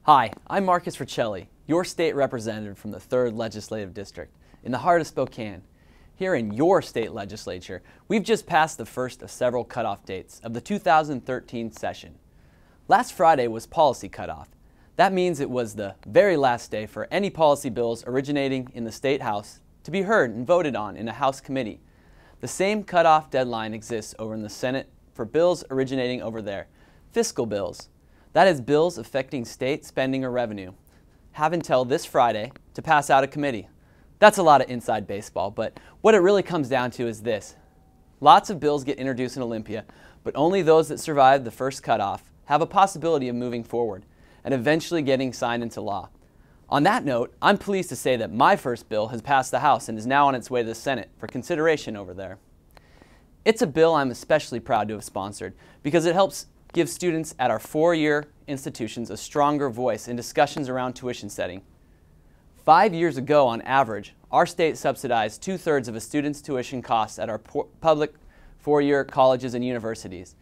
Hi, I'm Marcus Riccelli, your state representative from the 3rd Legislative District in the heart of Spokane. Here in your state legislature, we've just passed the first of several cutoff dates of the 2013 session. Last Friday was policy cutoff. That means it was the very last day for any policy bills originating in the State House to be heard and voted on in a House committee. The same cutoff deadline exists over in the Senate for bills originating over there, fiscal bills. That is, bills affecting state spending or revenue have until this Friday to pass out of committee. That's a lot of inside baseball, but what it really comes down to is this. Lots of bills get introduced in Olympia, but only those that survive the first cutoff have a possibility of moving forward and eventually getting signed into law. On that note, I'm pleased to say that my first bill has passed the House and is now on its way to the Senate for consideration over there. It's a bill I'm especially proud to have sponsored because it helps give students at our 4-year institutions a stronger voice in discussions around tuition setting. 5 years ago, on average, our state subsidized 2/3 of a student's tuition costs at our public 4-year colleges and universities.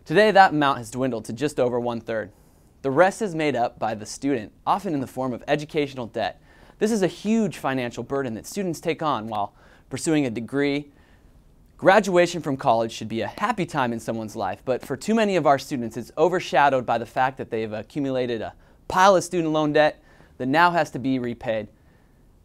Today, that amount has dwindled to just over 1/3. The rest is made up by the student, often in the form of educational debt. This is a huge financial burden that students take on while pursuing a degree. Graduation from college should be a happy time in someone's life, but for too many of our students, it's overshadowed by the fact that they've accumulated a pile of student loan debt that now has to be repaid.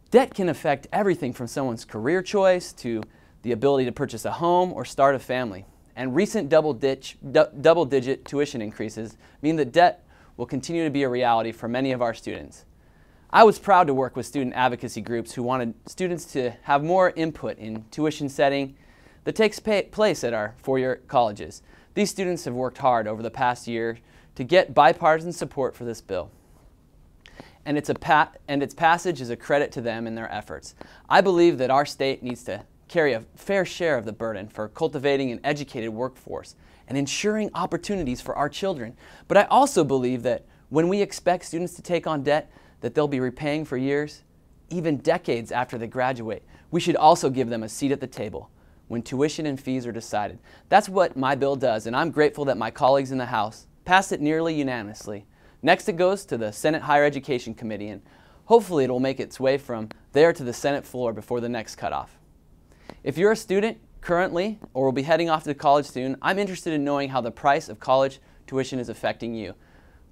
Debt can affect everything from someone's career choice to the ability to purchase a home or start a family. And recent double-digit tuition increases mean that debt will continue to be a reality for many of our students. I was proud to work with student advocacy groups who wanted students to have more input in tuition setting that takes place at our 4-year colleges. These students have worked hard over the past year to get bipartisan support for this bill. And its passage is a credit to them and their efforts. I believe that our state needs to carry a fair share of the burden for cultivating an educated workforce and ensuring opportunities for our children. But I also believe that when we expect students to take on debt that they'll be repaying for years, even decades after they graduate, we should also give them a seat at the table when tuition and fees are decided. That's what my bill does, and I'm grateful that my colleagues in the House passed it nearly unanimously. Next it goes to the Senate Higher Education Committee, and hopefully it will make its way from there to the Senate floor before the next cutoff. If you're a student currently or will be heading off to college soon, I'm interested in knowing how the price of college tuition is affecting you.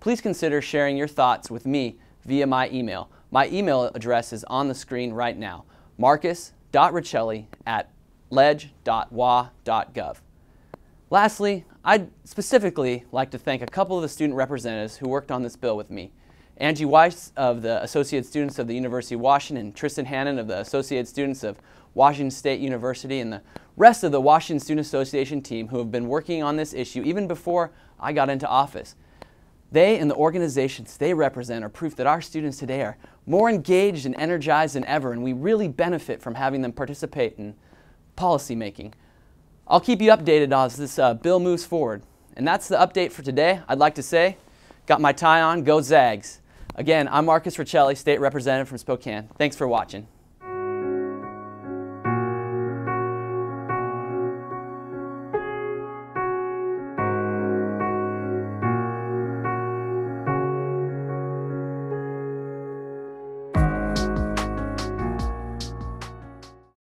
Please consider sharing your thoughts with me via my email. My email address is on the screen right now, marcus.riccelli@leg.wa.gov. Lastly, I'd specifically like to thank a couple of the student representatives who worked on this bill with me. Angie Weiss of the Associated Students of the University of Washington, and Tristan Hannon of the Associated Students of Washington State University, and the rest of the Washington Student Association team who have been working on this issue even before I got into office. They and the organizations they represent are proof that our students today are more engaged and energized than ever, and we really benefit from having them participate in policy making. I'll keep you updated as this bill moves forward. And that's the update for today. I'd like to say, got my tie on, go Zags. Again, I'm Marcus Riccelli, State Representative from Spokane. Thanks for watching.